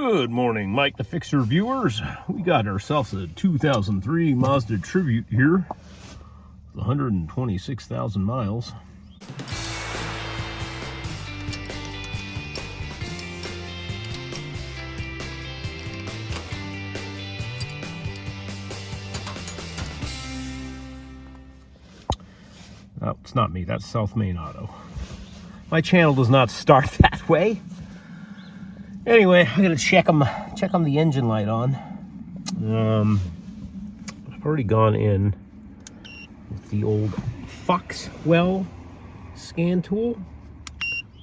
Good morning, Mike the Fixer viewers. We got ourselves a 2003 Mazda Tribute here. 126,000 miles. Oh, it's not me, that's South Main Auto. My channel does not start that way. Anyway, I'm gonna check on the engine light on. I've already gone in with the old Foxwell scan tool,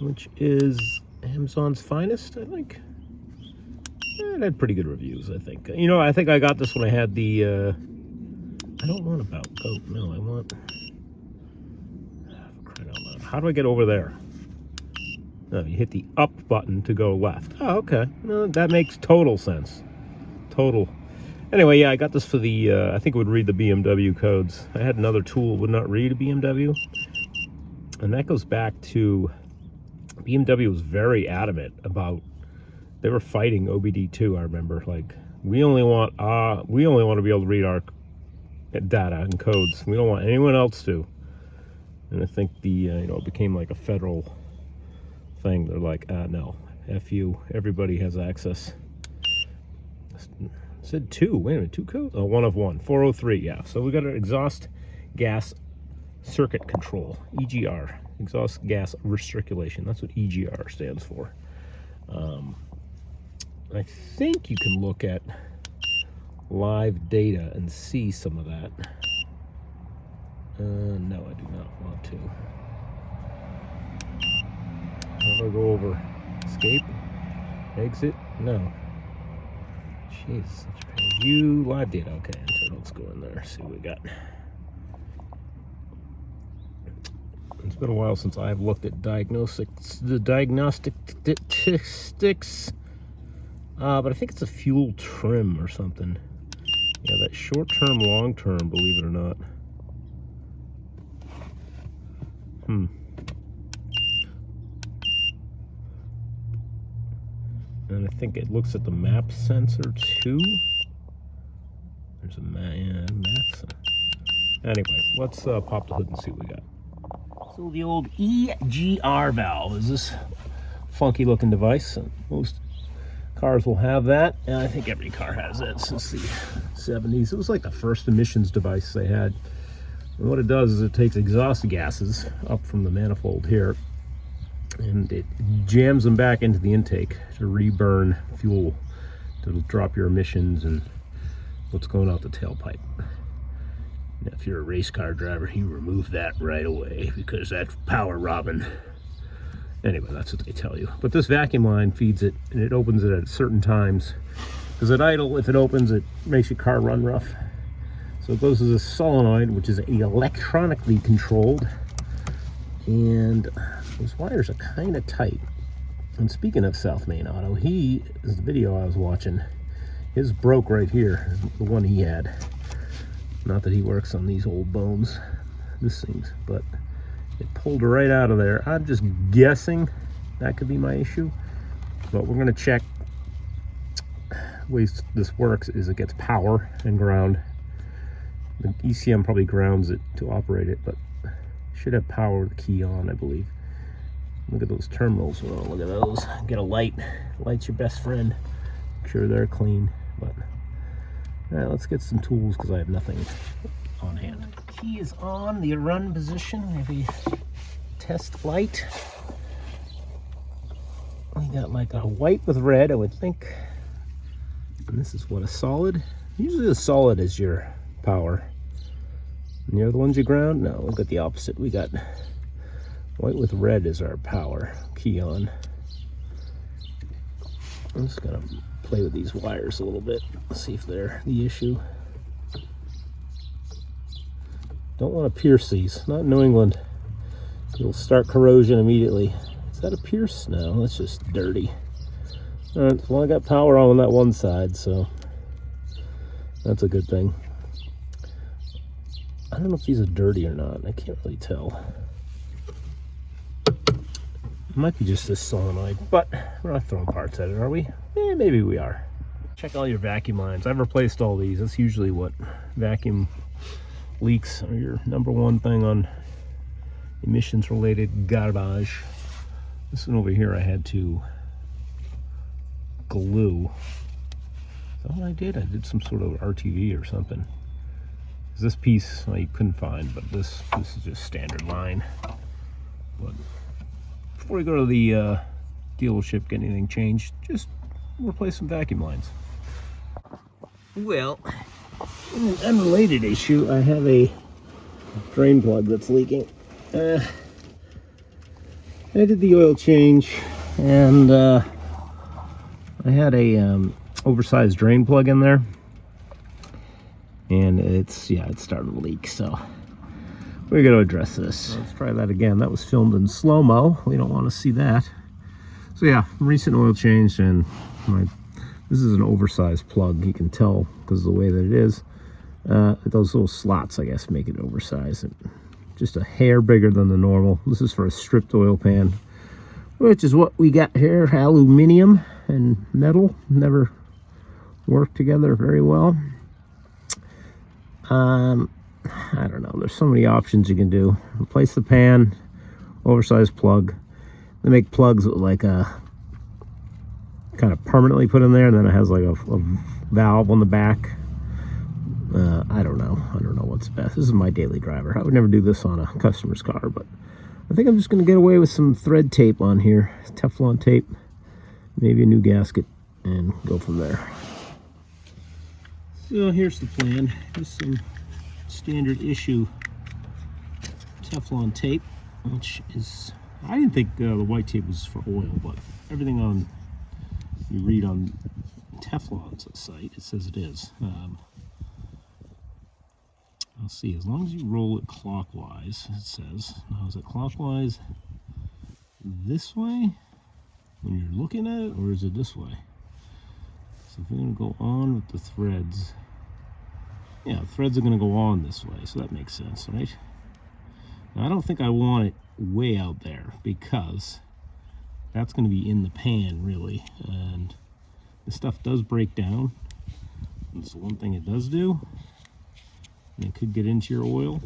which is Amazon's finest, I think. It had pretty good reviews, I think. You know, I think I got this when I had the, I don't want about goat, no, I want, crying out loud. How do I get over there? No, you hit the up button to go left. Oh, okay. No, that makes total sense. Total. Anyway, yeah, I got this for the, I think it would read the BMW codes. I had another tool, would not read a BMW. And that goes back to, BMW was very adamant about, they were fighting OBD2, I remember. Like, we only want to be able to read our data and codes. We don't want anyone else to. And I think the, you know, it became like a federal thing. They're like, no, F you, everybody has access. It said two, wait a minute, two codes? Oh, one of one, 403, yeah. So we got an exhaust gas circuit control, EGR, exhaust gas recirculation. That's what EGR stands for. I think you can look at live data and see some of that. No, I do not want to. How do I go over? Escape? Exit? No. Jeez, such a pain. View live data. Okay, so let's go in there, see what we got. It's been a while since I've looked at diagnostic statistics. But I think it's a fuel trim or something. Yeah, that short-term, long-term, believe it or not. And I think it looks at the map sensor too. There's a map sensor. Anyway, let's pop the hood and see what we got. So the old EGR valve is this funky looking device. Most cars will have that, and I think every car has it since the 70s. It was like the first emissions device they had. And what it does is it takes exhaust gases up from the manifold here, and it jams them back into the intake to reburn fuel to drop your emissions and what's going out the tailpipe. Now, if you're a race car driver, you remove that right away because that's power robbing. Anyway, that's what they tell you. But this vacuum line feeds it, and it opens it at certain times. Because at idle, if it opens, it makes your car run rough. So it goes to this solenoid, which is electronically controlled. And those wires are kind of tight. And speaking of South Main Auto, the video I was watching, his broke right here, the one he had. Not that he works on these old bones, this seems, but it pulled right out of there. I'm just guessing that could be my issue, but we're gonna check. The way this works is it gets power and ground. The ECM probably grounds it to operate it, but it should have power with the key on, I believe. Look at those terminals. Oh, look at those. Get a light. Light's your best friend. Make sure they're clean. But all right, let's get some tools because I have nothing on hand. Key is on the run position. Maybe test light. We got like a white with red, I would think. And this is what, a solid? Usually the solid is your power. And the other one's your ground? No, we've got the opposite. We got white with red is our power. Key on. I'm just gonna play with these wires a little bit, see if they're the issue. Don't want to pierce these, not in New England. You'll start corrosion immediately. Is that a pierce? No, that's just dirty. All right, well, I got power on that one side, so that's a good thing. I don't know if these are dirty or not. I can't really tell. It might be just this solenoid, but we're not throwing parts at it, are we? Maybe we are. Check all your vacuum lines. I've replaced all these. That's usually what vacuum leaks are your number one thing on emissions related garbage. This one over here I had to glue. Is that what I did? I did some sort of RTV or something. This piece you couldn't find, but this is just standard line. But before we go to the dealership, get anything changed, just replace some vacuum lines. Well, in an unrelated issue, I have a drain plug that's leaking. I did the oil change, and I had a oversized drain plug in there, and it's starting to leak. So we're going to address this. So let's try that again. That was filmed in slow-mo. We don't want to see that. So yeah, recent oil change, and this is an oversized plug. You can tell because of the way that it is. Those little slots, I guess, make it oversized. And just a hair bigger than the normal. This is for a stripped oil pan, which is what we got here. Aluminum and metal never work together very well. I don't know. There's so many options you can do. Replace the pan, oversized plug. They make plugs with like a kind of permanently put in there, and then it has like a valve on the back. I don't know what's best. This is my daily driver. I would never do this on a customer's car, but I think I'm just going to get away with some thread tape on here, Teflon tape, maybe a new gasket, and go from there. So here's the plan. Just some standard issue Teflon tape, which is, I didn't think the white tape was for oil, but everything on you read on Teflon's site, it says it is. I'll see, as long as you roll it clockwise, it says. Now, is it clockwise this way when you're looking at it, or is it this way? So if we're going to go on with the threads, yeah, threads are going to go on this way, so that makes sense, right? Now, I don't think I want it way out there, because that's going to be in the pan, really, and this stuff does break down. That's the one thing it does do. And it could get into your oil.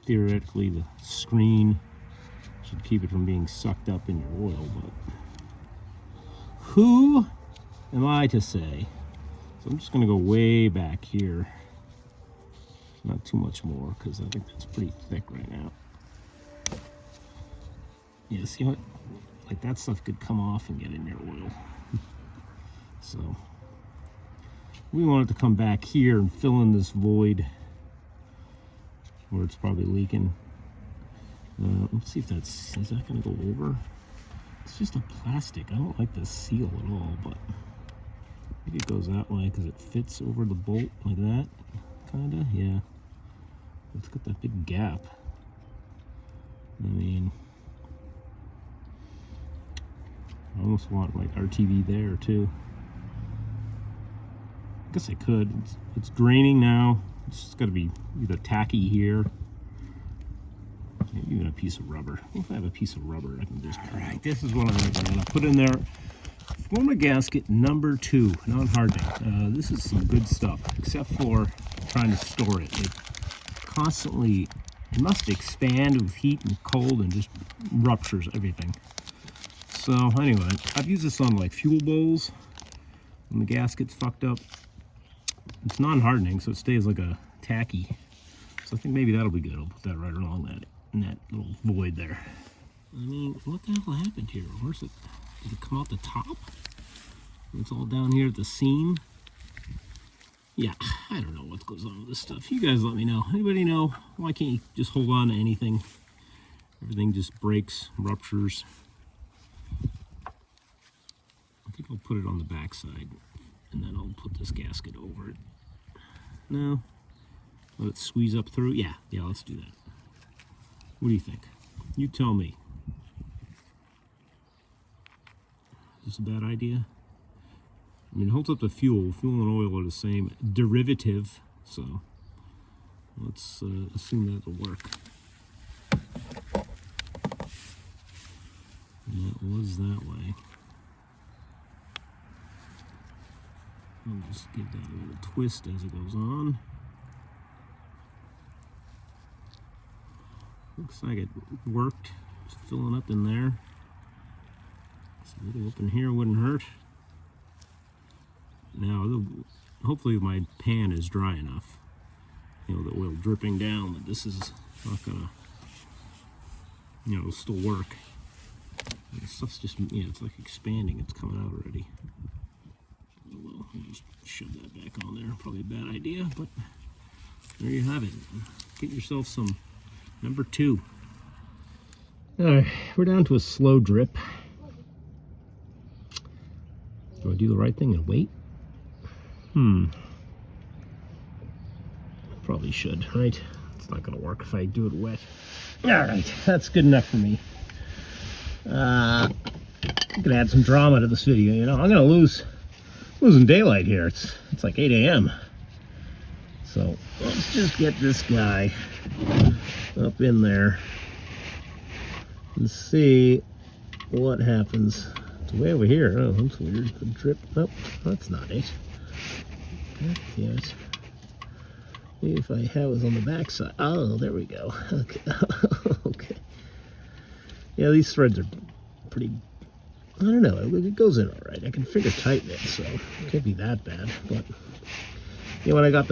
Theoretically, the screen should keep it from being sucked up in your oil, but who am I to say? So I'm just going to go way back here. Not too much more, because I think that's pretty thick right now. Yeah, see what? Like that stuff could come off and get in your oil. So we want it to come back here and fill in this void where it's probably leaking. Let's see if is that going to go over? It's just a plastic. I don't like the seal at all, but maybe it goes that way because it fits over the bolt like that. Kinda, yeah. It's got that big gap. I mean, I almost want like RTV there too. I guess I could. It's draining now. It's just got to be either tacky here, maybe even a piece of rubber. If I have a piece of rubber, I can just. All right, this is what I'm going to put in there. Forma gasket number 2, non-hardening. This is some good stuff, except for trying to store it. It must expand with heat and cold and just ruptures everything. So anyway, I've used this on like fuel bowls when the gasket's fucked up. It's non-hardening, so it stays like a tacky. So I think maybe that'll be good. I'll put that right along that in that little void there. I mean, what the hell happened here? Where's it? Did it come out the top? It's all down here at the seam. Yeah, I don't know what goes on with this stuff. You guys let me know. Anybody know? Why can't you just hold on to anything? Everything just breaks, ruptures. I think I'll put it on the back side, and then I'll put this gasket over it. No? Let it squeeze up through? Yeah, let's do that. What do you think? You tell me. Is this a bad idea? I mean, it holds up the fuel. Fuel and oil are the same derivative, so let's assume that'll work. it was that way. I'll just give that a little twist as it goes on. Looks like it worked. It's filling up in there. So a little up in here wouldn't hurt. Now, hopefully my pan is dry enough. You know, the oil dripping down, that this is not gonna, you know, it'll still work. And the stuff's just, yeah, it's like expanding. It's coming out already. Oh, well, I'll just shove that back on there. Probably a bad idea, but there you have it. Get yourself some number 2. All right, we're down to a slow drip. Do I do the right thing and wait? Probably should, right? It's not gonna work if I do it wet. All right, that's good enough for me. I'm gonna add some drama to this video. You know, I'm gonna losing daylight here. It's like 8 a.m. So let's just get this guy up in there and see what happens. It's way over here. Oh, that's weird. The drip. Oh, that's not it. Yes. Maybe if I have it on the back side. Oh, there we go. Okay. Okay. Yeah, these threads are pretty. I don't know. It goes in all right. I can figure tighten it, so it can't be that bad. But you know, when I got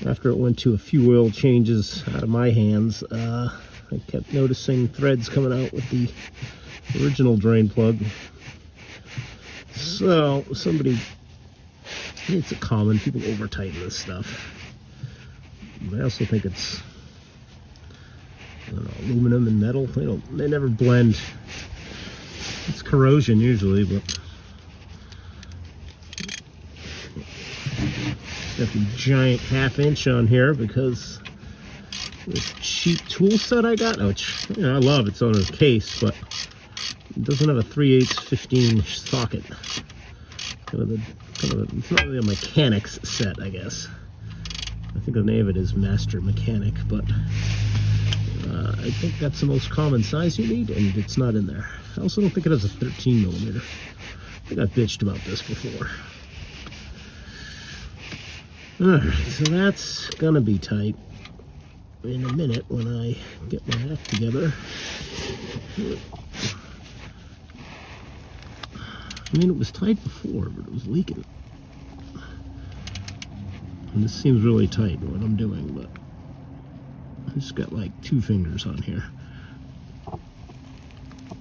after it went to a few oil changes out of my hands, I kept noticing threads coming out with the original drain plug. So it's a common, people over tighten this stuff. But I also think it's, I don't know, aluminum and metal. They never blend. It's corrosion usually, but got the giant 1/2 inch on here because this cheap tool set I got, which, you know, I love. It's on a case, but it doesn't have a 3/8 15 socket. It's not really a mechanics set, I guess. I think the name of it is Master Mechanic, but I think that's the most common size you need, and it's not in there. I also don't think it has a 13 millimeter. I think I've bitched about this before. Alright, so that's gonna be tight in a minute when I get my act together. I mean, it was tight before, but it was leaking. And this seems really tight, what I'm doing, but I just got like 2 fingers on here.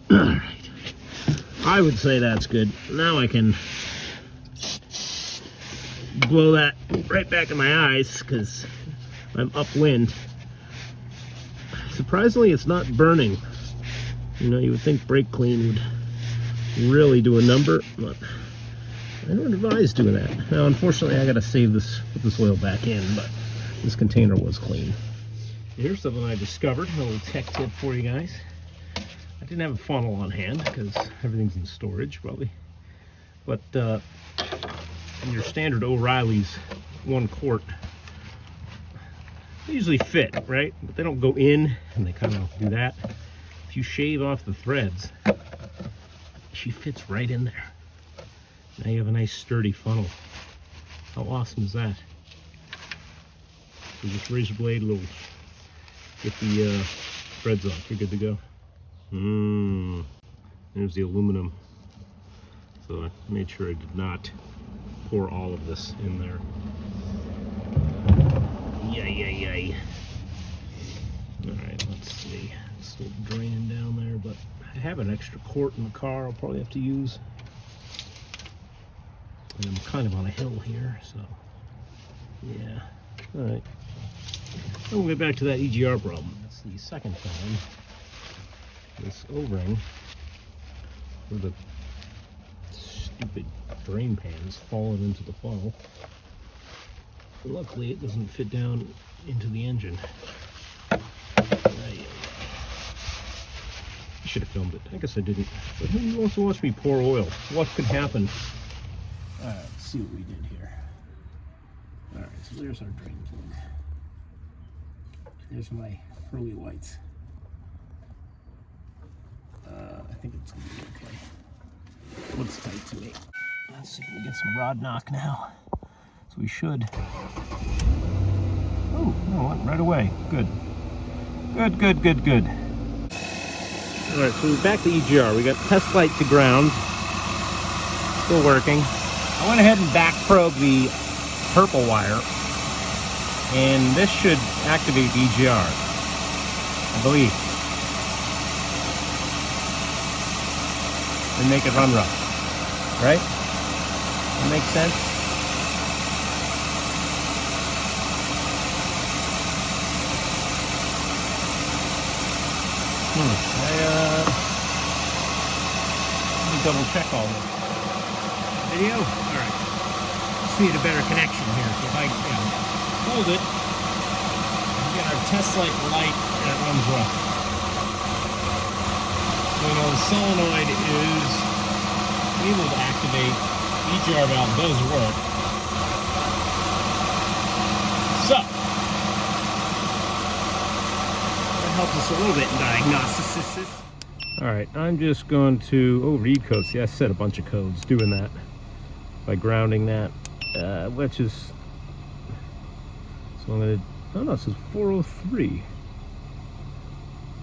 Alright. I would say that's good. Now I can blow that right back in my eyes because I'm upwind. Surprisingly, it's not burning. You know, you would think brake clean would really do a number, but I don't advise doing that. Now, unfortunately, I gotta save this, put this oil back in, but this container was clean. Here's something I discovered, a little tech tip for you guys. I didn't have a funnel on hand because everything's in storage, probably. But in your standard O'Reilly's 1 quart, they usually fit, right? But they don't go in, and they kind of do that. If you shave off the threads, she fits right in there. Now you have a nice sturdy funnel. How awesome is that? So just razor blade, get the threads off. You're good to go. There's the aluminum. So I made sure I did not pour all of this in there. Yay. Alright, let's see. It's still draining down there, but I have an extra quart in the car I'll probably have to use. And I'm kind of on a hill here, so yeah. Alright. Then we'll get back to that EGR problem. That's the second time this O-ring, where the stupid drain pan has fallen into the funnel. Luckily, it doesn't fit down into the engine. I should have filmed it. I guess I didn't. But who wants to watch me pour oil? What could happen? Alright, let's see what we did here. Alright, so there's our drain plug. Here's my pearly whites. I think it's gonna be okay. Looks tight to me. Let's see if we get some rod knock now. So we should. Oh, no, went right away. Good. Good, good, good, good. All right, so we're back to EGR. We got test light to ground. Still working. I went ahead and back probe the purple wire, and this should activate the EGR, I believe, and make it run rough, right? That makes sense? Let me double check all this. Video? Alright. Just need a better connection here. So if I hold it, we get our test light and it runs rough. So you know the solenoid is able to activate. The EGR valve does work. So that helps us a little bit in diagnosis. Alright, I'm just going to read codes. See, I set a bunch of codes doing that by grounding that, which is, so I'm going to, oh no, it says 403.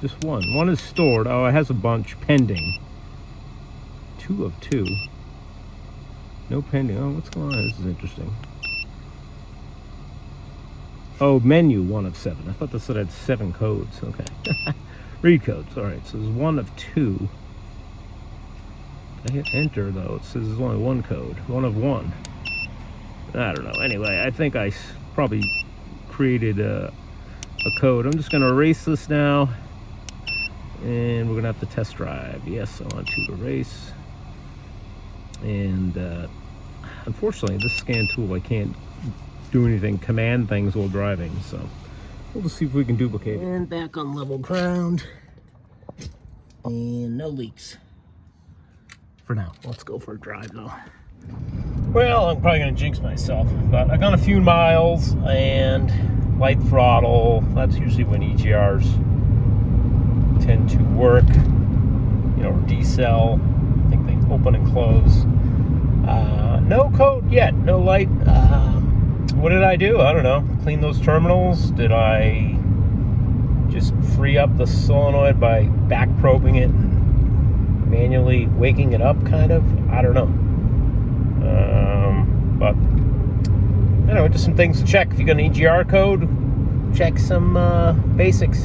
Just one. One is stored. Oh, it has a bunch pending. 2 of 2. No pending. Oh, what's going on? This is interesting. Oh, menu 1 of 7. I thought this said I had 7 codes. Okay. Read codes. All right. So there's 1 of 2. I hit enter though. It says there's only 1 code. 1 of 1. I don't know. Anyway, I think I probably created a code. I'm just going to erase this now, and we're going to have to test drive. Yes, I want to erase. And unfortunately, this scan tool, I can't do anything, command things while driving. So we'll just see if we can duplicate it. And back on level ground, and no leaks for now. Let's go for a drive though. Well, I'm probably going to jinx myself, but I got a few miles and light throttle. That's usually when EGRs tend to work, you know, or decel. I think they open and close. No code yet, no light. What did I do? I don't know. Clean those terminals? Did I just free up the solenoid by back probing it, manually waking it up, kind of? I don't know. But anyway, just some things to check. If you got an EGR code, check some basics.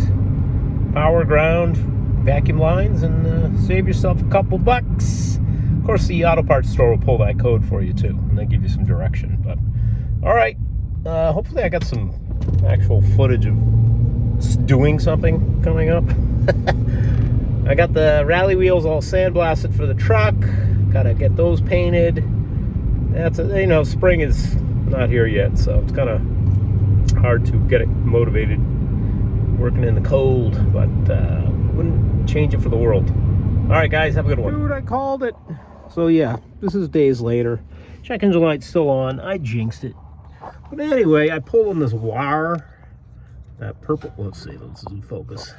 Power, ground, vacuum lines, and save yourself a couple bucks. Of course, the auto parts store will pull that code for you too, and they give you some direction. But all right, hopefully I got some actual footage of doing something coming up. I got the rally wheels all sandblasted for the truck. Gotta get those painted. That's you know, spring is not here yet, so it's kind of hard to get it motivated working in the cold, but wouldn't change it for the world. All right, guys, have a good one. Dude, I called it. So yeah, this is days later. Check engine light's still on. I jinxed it. But anyway, I pulled on this wire. That purple, let's see, this is in focus.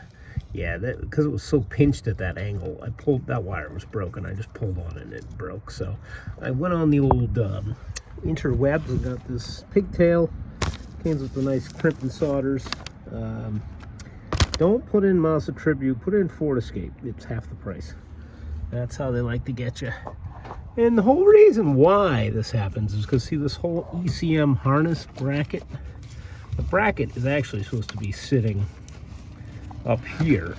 Yeah, that because it was so pinched at that angle, I pulled, that wire was broken. I just pulled on it and it broke. So I went on the old interwebs and got this pigtail. Comes with the nice crimp and solders. Don't put in Mazda Tribute, put in Ford Escape. It's half the price. That's how they like to get you. And the whole reason why this happens is because, see, this whole ECM harness bracket, the bracket is actually supposed to be sitting up here,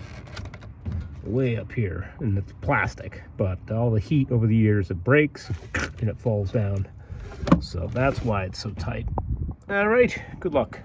way up here, and it's plastic, but all the heat over the years, it breaks and it falls down. So that's why it's so tight. All right, good luck.